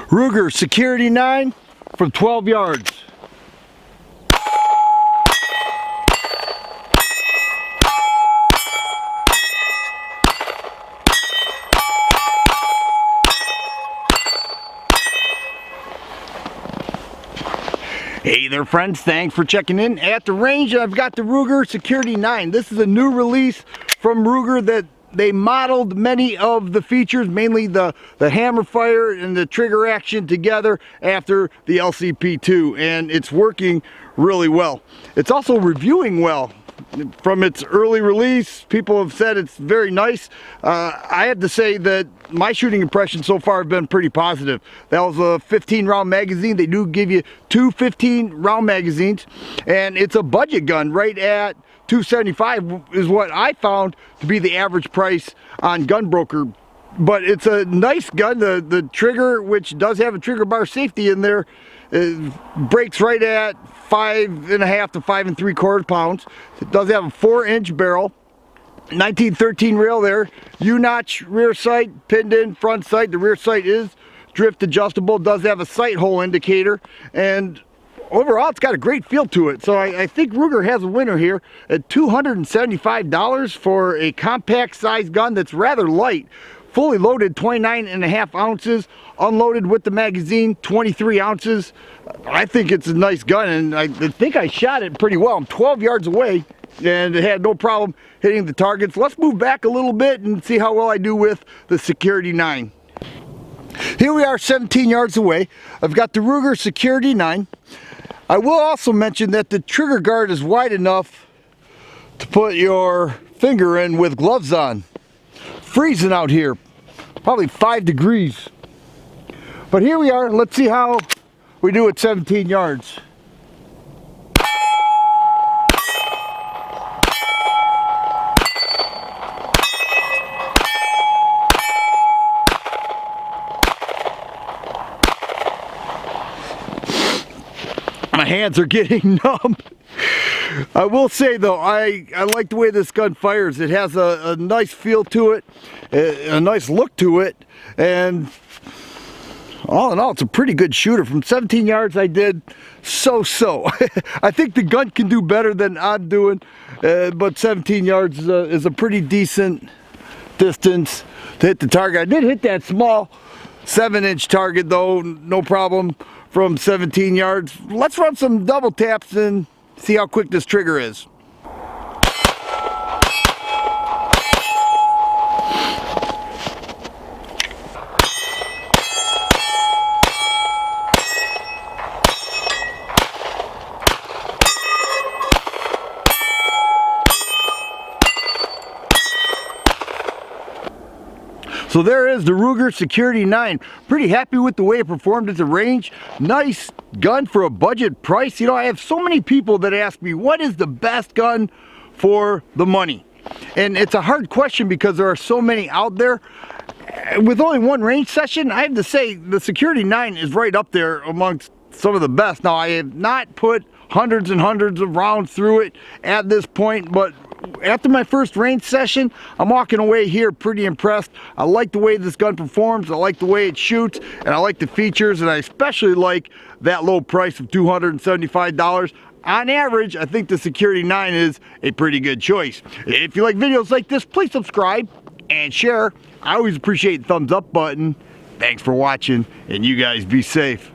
Ruger Security-9 from 12 yards. Hey there friends, thanks for checking in at the range. I've got the Ruger Security-9. This is a new release from Ruger that they modeled many of the features, mainly the hammer fire and the trigger action together after the LCP2, and it's working really well. It's also reviewing well. From its early release, people have said it's very nice. I have to say that my shooting impressions so far have been pretty positive. That was a 15 round magazine. They do give you two 15 round magazines, and it's a budget gun right at $275 is what I found to be the average price on Gunbroker. But it's a nice gun. The trigger, which does have a trigger bar safety in there, breaks right at 5.5 to 5 3/4 pounds. It does have a 4-inch barrel, 1913 rail there, U-notch rear sight, pinned in front sight. The rear sight is drift adjustable, does have a sight hole indicator, and overall it's got a great feel to it. So I think Ruger has a winner here at $275 for a compact size gun that's rather light. Fully loaded 29.5 ounces, unloaded with the magazine 23 ounces. I think it's a nice gun, and I think I shot it pretty well. I'm 12 yards away and it had no problem hitting the targets. Let's move back a little bit and see how well I do with the Security-9. Here we are 17 yards away. I've got the Ruger Security-9. I will also mention that the trigger guard is wide enough to put your finger in with gloves on. Freezing out here, probably 5 degrees. But here we are. Let's see how we do at 17 yards. My hands are getting numb. I will say though, I like the way this gun fires. It has a nice feel to it, a nice look to it, and all in all, it's a pretty good shooter. From 17 yards, I did so-so. I think the gun can do better than I'm doing, but 17 yards is a pretty decent distance to hit the target. I did hit that small 7-inch target though, no problem from 17 yards. Let's run some double taps and see how quick this trigger is. So there is the Ruger Security-9. Pretty happy with the way it performed at the range. Nice gun for a budget price. You know, I have so many people that ask me, what is the best gun for the money? And it's a hard question because there are so many out there. With only one range session, I have to say the Security-9 is right up there amongst some of the best. Now, I have not put hundreds and hundreds of rounds through it at this point, but after my first range session, I'm walking away here pretty impressed. I like the way this gun performs, I like the way it shoots, and I like the features, and I especially like that low price of $275. On average, I think the Security-9 is a pretty good choice. If you like videos like this, please subscribe and share. I always appreciate the thumbs up button. Thanks for watching, and you guys be safe.